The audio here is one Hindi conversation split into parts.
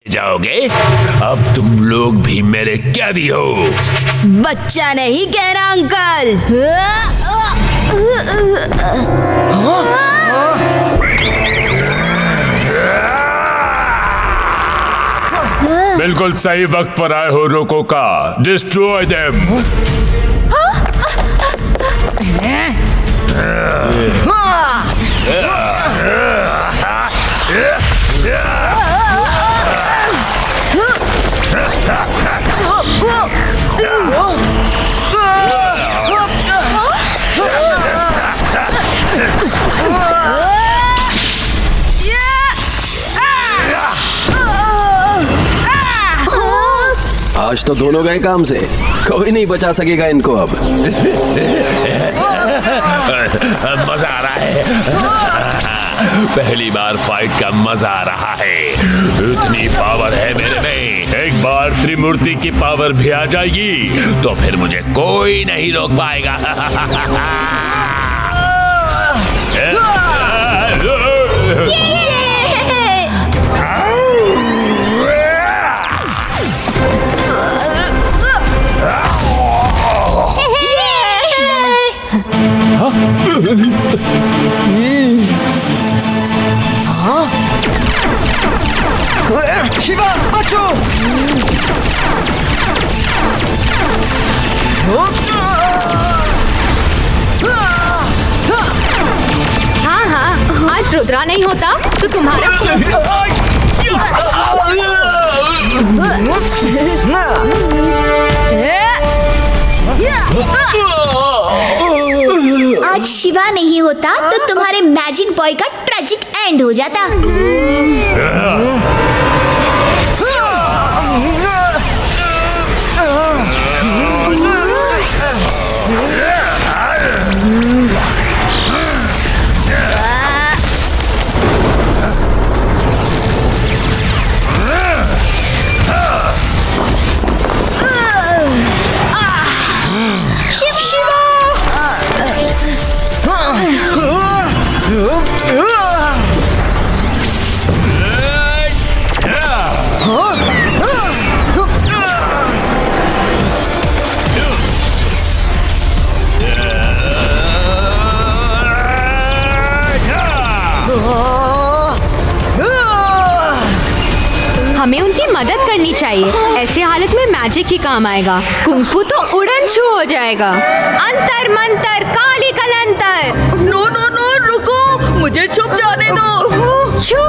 जाओगे? अब तुम लोग भी मेरे कैदी हो। बच्चा नहीं कहना अंकल। बिल्कुल सही वक्त पर आए हो रोको का। Destroy them. आज तो दोनों गए काम से, कोई नहीं बचा सकेगा इनको अब। मजा आ रहा है। पहली बार फाइट का मजा आ रहा है। इतनी पावर है मेरे में, एक बार त्रिमूर्ति की पावर भी आ जाएगी तो फिर मुझे कोई नहीं रोक पाएगा। शिवा बचो। हाँ हाँ, आज रुद्रा नहीं होता तो तुम्हारा आज शिवा नहीं होता तो तुम्हारे मैजिक बॉय का ट्रेजिक एंड हो जाता। हमें उनकी मदद करनी चाहिए। ऐसे हालत में मैजिक ही काम आएगा। कुंफू तो उड़न छू हो जाएगा। अंतर मंतर काली कलंतर। नो नो नो रुको, मुझे छुप जाने दो। छू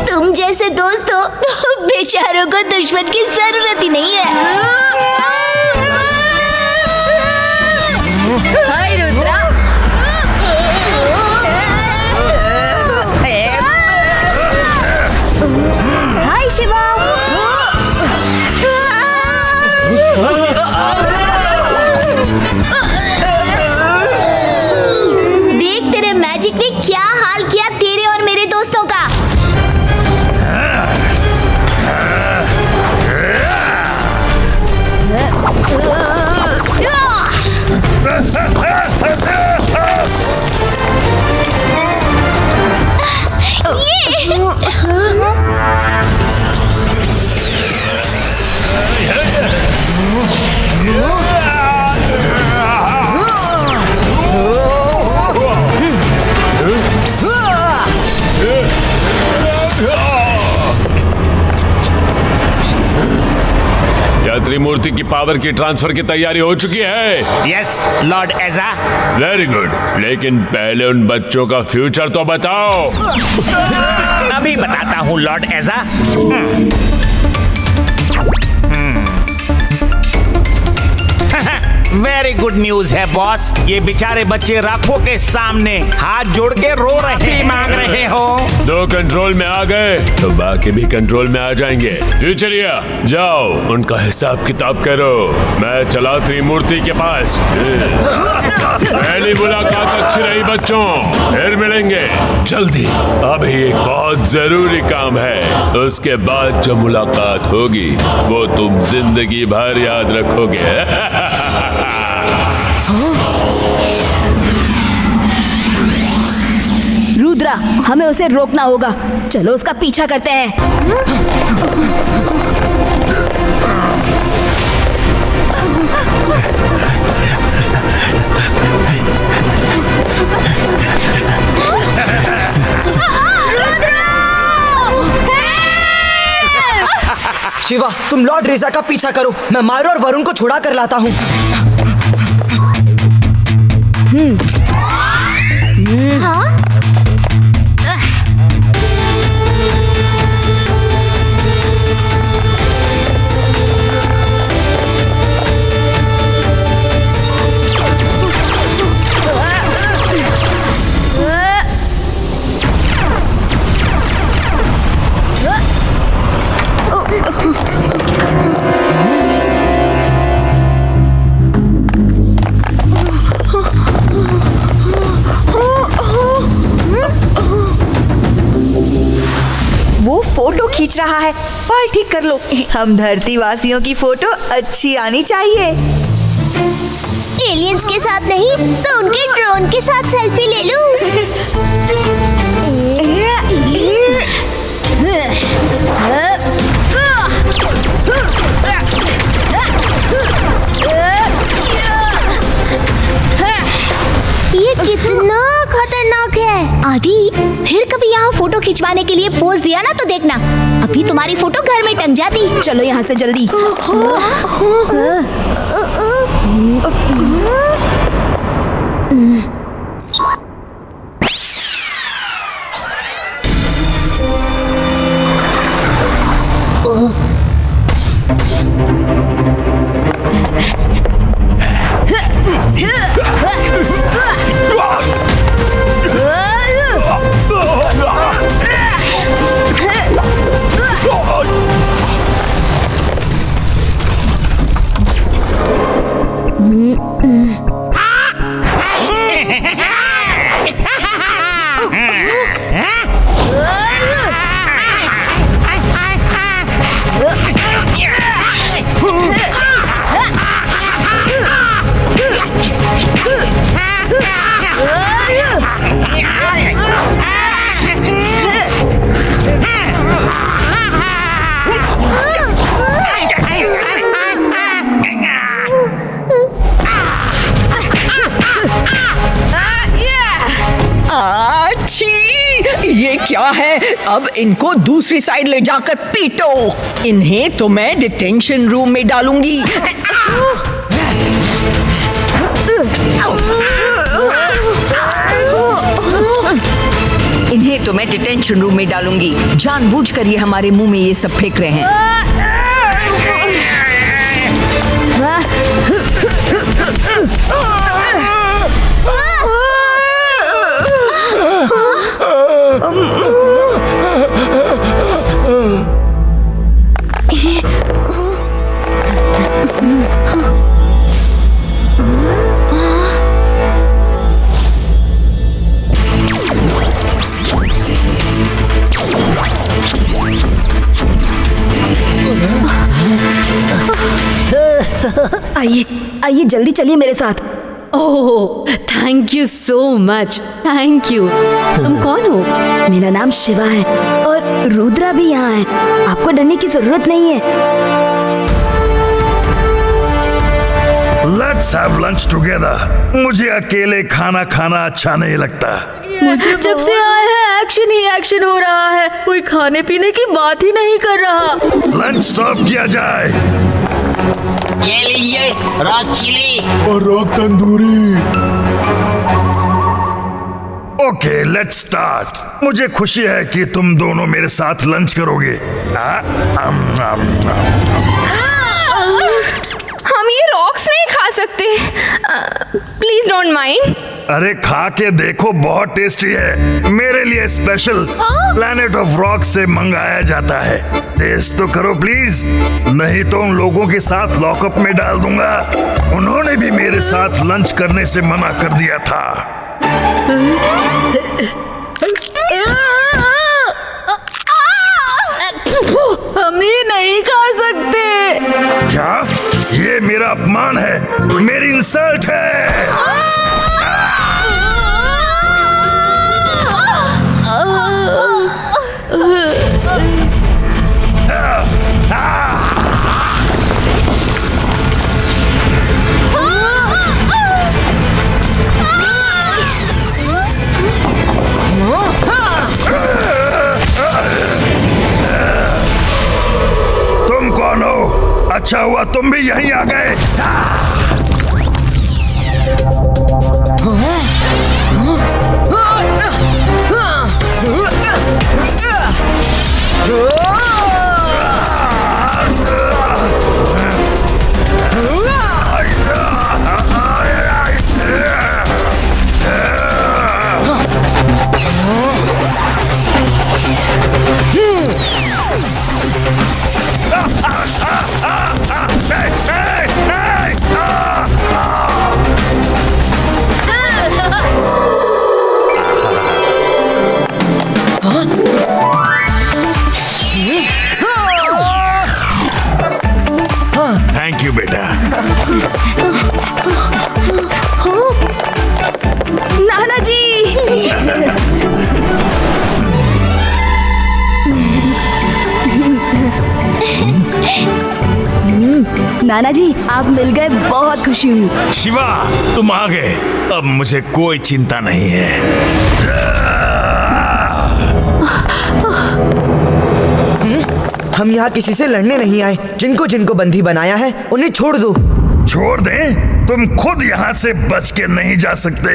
तुम जैसे दोस्त हो तो बेचारों को दुश्मन की जरूरत ही नहीं है। हाय रुद्रा। हाय शिवा। देख तेरे मैजिक ने क्या हाल किया तेरे और मेरे दोस्तों का। क्या त्रिमूर्ति की पावर की ट्रांसफर की तैयारी हो चुकी है? यस लॉर्ड एजा। वेरी गुड, लेकिन पहले उन बच्चों का फ्यूचर तो बताओ। अभी बताता हूँ लॉर्ड एजा। वेरी वेरी गुड न्यूज है बॉस। ये बेचारे बच्चे राखो के सामने हाथ जोड़ के रो रहे मांग रहे हो। 2 कंट्रोल में आ गए तो बाकी भी कंट्रोल में आ जाएंगे। फ्यूचरिया जाओ उनका हिसाब किताब करो, मैं चला त्रिमूर्ति के पास। पहली मुलाकात अच्छी रही बच्चों, फिर मिलेंगे जल्दी। अभी एक बहुत जरूरी काम है, उसके बाद जो मुलाकात होगी वो तुम जिंदगी भर याद रखोगे। रुद्रा, हमें उसे रोकना होगा। चलो उसका पीछा करते हैं। शिवा, तुम लॉर्ड रेजा का पीछा करो, मैं मायरो और वरुण को छुड़ा कर लाता हूँ। वो फोटो खींच रहा है, और ठीक कर लो। हम धरती वासियों की फोटो अच्छी आनी चाहिए। एलियंस के साथ नहीं तो उनके ड्रोन के साथ सेल्फी ले लूं। ये कितना खतरनाक है। आदि, फिर कभी यहाँ फोटो खिंचवाने के लिए पोज दिया ना तो देखना, अभी तुम्हारी फोटो घर में टंग जाती। चलो यहाँ से जल्दी। ये क्या है? अब इनको दूसरी साइड ले जाकर पीटो। इन्हें तो मैं डिटेंशन रूम में डालूंगी। इन्हें तो मैं डिटेंशन रूम में डालूंगी। जानबूझकर ये हमारे मुंह में ये सब फेंक रहे हैं। आइए आइए, जल्दी चलिए मेरे साथ। Oh, thank you so much, thank you. तुम कौन हो? मेरा नाम शिवा है और रुद्रा भी यहाँ है। आपको डरने की जरूरत नहीं है। Let's have lunch together. मुझे अकेले खाना खाना अच्छा नहीं लगता। मुझे जब से आए हैं एक्शन ही एक्शन हो रहा है, कोई खाने पीने की बात ही नहीं कर रहा। लंच सर्व किया जाए। ये लीजिए रॉक चिली और rock tandoori. Okay, let's start. मुझे खुशी है कि तुम दोनों मेरे साथ लंच करोगे। हम ये रॉक्स नहीं खा सकते। Please don't mind. अरे खा के देखो, बहुत टेस्टी है। मेरे लिए स्पेशल प्लैनेट ऑफ रॉक से मंगाया जाता है। टेस्ट तो करो प्लीज, नहीं तो उन लोगों के साथ लॉकअप में डाल दूंगा। उन्होंने भी मेरे साथ लंच करने से मना कर दिया था। हम ये नहीं खा सकते। क्या? ये मेरा अपमान है, मेरी इंसल्ट है। तुम कौन हो? अच्छा हुआ तुम भी यहीं आ गए। थैंक यू बेटा। नाना जी। नाना जी आप मिल गए, बहुत खुशी हुई। शिवा तुम आ गए, अब मुझे कोई चिंता नहीं है। हम यहाँ किसी से लड़ने नहीं आए। जिनको जिनको बंदी बनाया है उन्हें छोड़ दो। छोड़ दें? तुम खुद यहाँ से बच के नहीं जा सकते।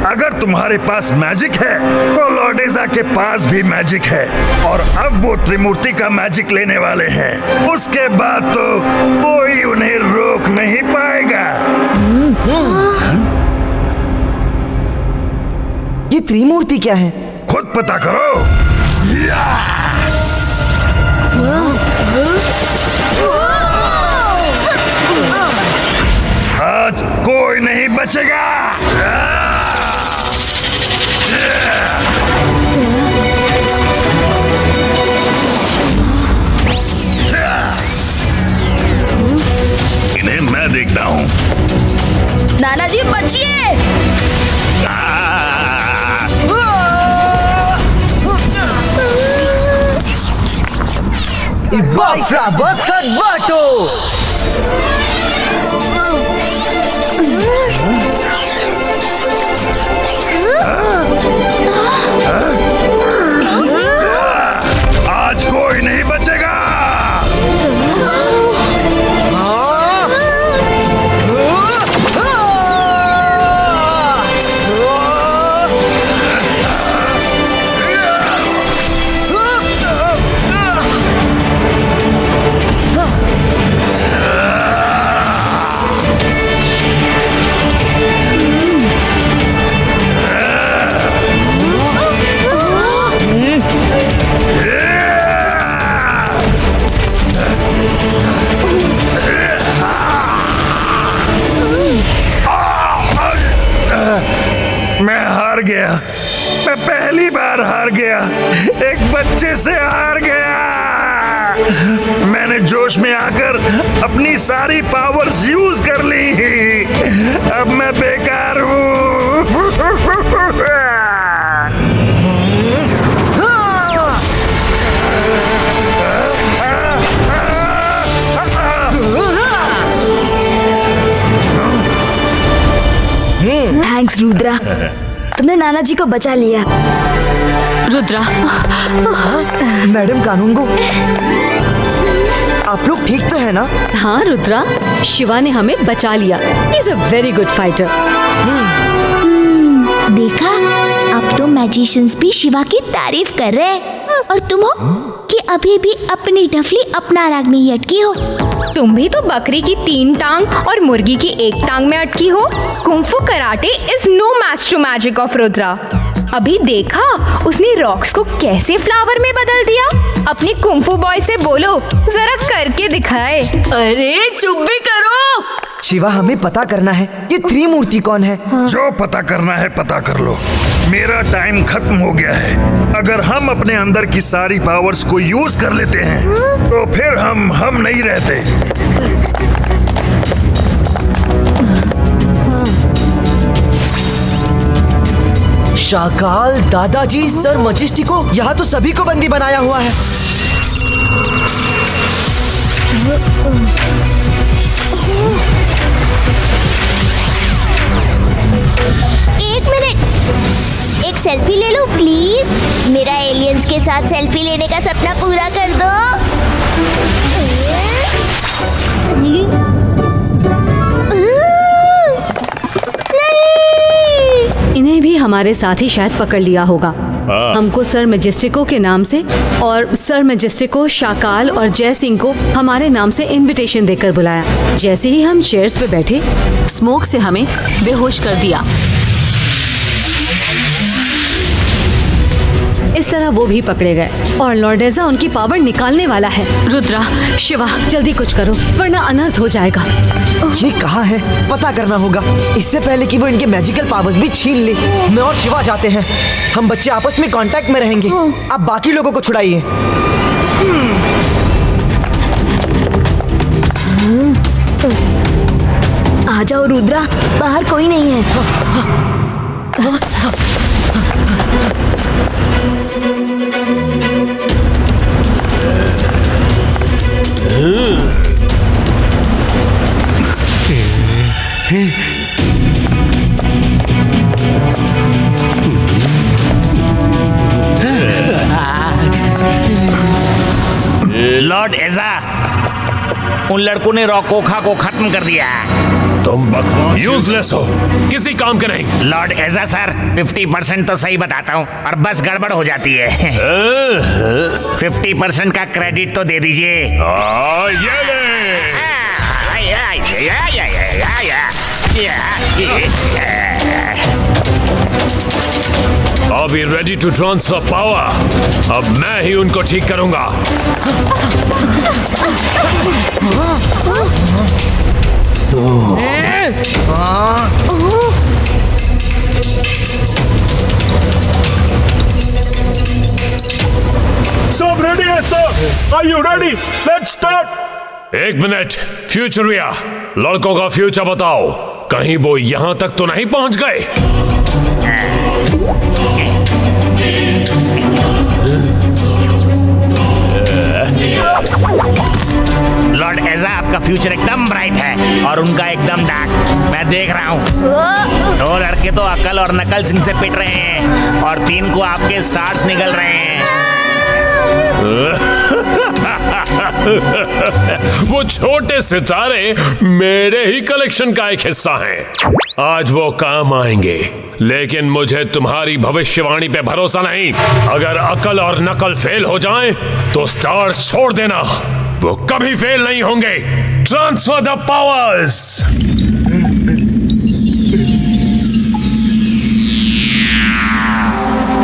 अगर तुम्हारे पास मैजिक है तो लॉर्डेजा के पास भी मैजिक है, और अब वो त्रिमूर्ति का मैजिक लेने वाले हैं। उसके बाद तो कोई उन्हें रोक नहीं पाएगा। ये त्रिमूर्ति क्या है? खुद पता करो। आज कोई नहीं बचेगा। इन्हें मैं देखता हूँ। नाना जी बचिए। आज कोई नहीं बचेगा। मैं हार गया। मैं पहली बार हार गया। एक बच्चे से हार गया। मैंने जोश में आकर अपनी सारी पावर्स यूज कर ली। अब मैं बेकार हूँ। थैंक्स रुद्रा, तुमने नाना जी को बचा लिया। रुद्रा। मैडम कानूनगो, आप लोग ठीक तो है ना? हाँ रुद्रा, शिवा ने हमें बचा लिया। He is a very good fighter. देखा, अब तो मैजिशियंस भी शिवा की तारीफ कर रहे हैं, और तुम हो कि अभी भी अपनी डफली अपना राग में ही अटकी हो। तुम भी तो बकरी की 3 टांग और मुर्गी की 1 टांग में अटकी हो। Kung fu karate is no match to magic of Rudra. अभी देखा उसने रॉक्स को कैसे फ्लावर में बदल दिया। अपनी कुंफू बॉय से बोलो जरा करके दिखाए। अरे चुप भी करो। शिवा, हमें पता करना है कि त्रिमूर्ति कौन है। जो पता करना है पता कर लो। मेरा टाइम खत्म हो गया है। अगर हम अपने अंदर की सारी पावर्स को यूज कर लेते हैं तो फिर हम नहीं रहते। शाकाल, दादाजी, सर मजिस्टिको, यहाँ तो सभी को बंदी बनाया हुआ है। एक मिनट, एक सेल्फी ले लो प्लीज। मेरा एलियंस के साथ सेल्फी लेने का सपना पूरा कर दो। इन्हें भी हमारे साथ ही शायद पकड़ लिया होगा। हमको सर मैजेस्टिको के नाम से और सर मैजेस्टिको, शाकाल और जय सिंह को हमारे नाम से इनविटेशन देकर बुलाया। जैसे ही हम चेयर्स पे बैठे, स्मोक से हमें बेहोश कर दिया। इस तरह वो भी पकड़े गए और लॉर्डेजा उनकी पावर निकालने वाला है। रुद्रा, शिवा, जल्दी कुछ करो वरना अनर्थ हो जाएगा। ये कहाँ है? पता करना होगा इससे पहले कि वो इनके मैजिकल पावर्स भी छीन ले। मैं और शिवा जाते हैं। हम बच्चे आपस में कांटेक्ट में रहेंगे। आप बाकी लोगों को छुड़ाइए। आ जाओ रुद्रा, बाहर कोई नहीं है। लॉर्ड एजा, उन लड़कों ने रॉकोखा को खत्म कर दिया। तुम बकवास यूजलेस हो, किसी काम के नहीं। लॉर्ड एजा सर, 50% तो सही बताता हूँ और बस गड़बड़ हो जाती है। 50% का क्रेडिट तो दे दीजिए। ये ले। Are we ready to transfer power? अब मैं ही उनको ठीक करूंगा। सब रेडी है sir? Are you ready? Let's start. एक मिनट, फ्यूचरिया, लड़कों का फ्यूचर बताओ। कहीं वो यहाँ तक तो नहीं पहुंच गए? लॉर्ड एजा, आपका फ्यूचर एकदम ब्राइट है और उनका एकदम डार्क। मैं देख रहा हूँ। 2 लड़के तो अकल और नकल सिंह से पिट रहे हैं और 3 को आपके स्टार्स निकल रहे हैं। वो छोटे सितारे मेरे ही कलेक्शन का एक हिस्सा हैं। आज वो काम आएंगे, लेकिन मुझे तुम्हारी भविष्यवाणी पे भरोसा नहीं। अगर अकल और नकल फेल हो जाएं, तो स्टार्स छोड़ देना, वो कभी फेल नहीं होंगे। Transfer the powers.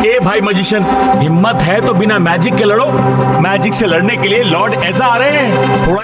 ए भाई मजिशियन, हिम्मत है तो बिना मैजिक के लड़ो। मैजिक से लड़ने के लिए लॉर्ड एजा आ रहे हैं। थोड़ा